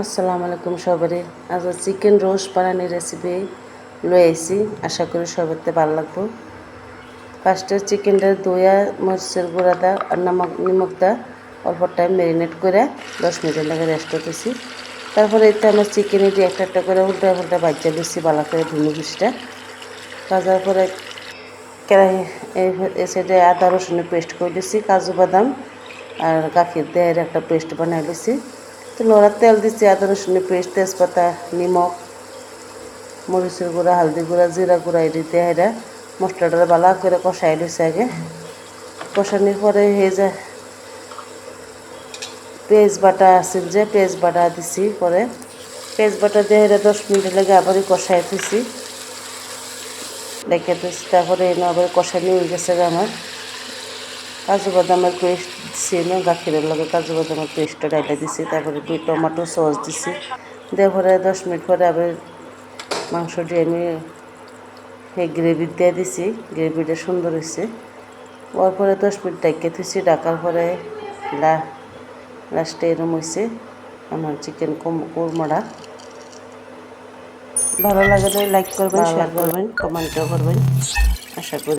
আসসালামু আলাইকুম সবারই। আজ চিকেন রোস্ট বানানোর রেসিপি লয়ে আইছি, আশা করি সবাইতে ভালো লাগবো। ফার্স্টে চিকেনটা ধুয়া মরিচের গুঁড়া দা আর নিমক দা অল্প টাইম ম্যারিনেট করে 10 মিনিটের লাগে রেস্ট করতেছি। তারপরে এতে আমার চিকেন এটি একটা একটা করে উল্টা পাল্টা ভাজা দিচ্ছি ভালো করে ধুনো পিসটা ভাজার পরে কেরাহি এই সাইডে আদা রসুনের পেস্ট করে দিচ্ছি, কাজু বাদাম আর গাখির দেহের একটা পেস্ট বানাই দিচ্ছি। তো লড়ার তেল দিচ্ছি, আদা রসুনের পেস্ট, তেজপাতা, নিমক, মরিচের গুঁড়া, হলদি গুঁড়া, জিরা গুঁড়া এটি দিয়ে এটা মশলাটা ভালো করে কষাই দিচ্ছে। আগে কষানোর পরে হয়ে যায় পেঁয়াজ বাটা আছিল যে পেঁয়াজ বাটা দিছি, পরে পেঁয়াজ বাটা দিয়ে এটা 10 মিনিট লাগে আবারই কষাই দিছি রেখে দিচ্ছি। তারপরে এনে আবার কষানি হয়ে গেছে আমার কাজু বাদামের পেস্ট দিছি, না গাখিরের লগে কাজু বাদামের পেস্টটা ডাইলে দিছি। তারপরে দুই টমেটো সস দিছি, দিয়ে পরে 10 মিনিট পরে আবার মাংসটি আমি এই গ্রেভি দিয়ে দিছি। গ্রেভিটা সুন্দর হয়েছে। ওর পরে 10 মিনিট ঢেকে দিছি, ডাকার পরে লাস্টে এরম হয়েছে আমার চিকেন কোরমাটা। ভালো লাগলে লাইক করবেন, শেয়ার করবেন, কমেন্টও করবেন, আশা করি।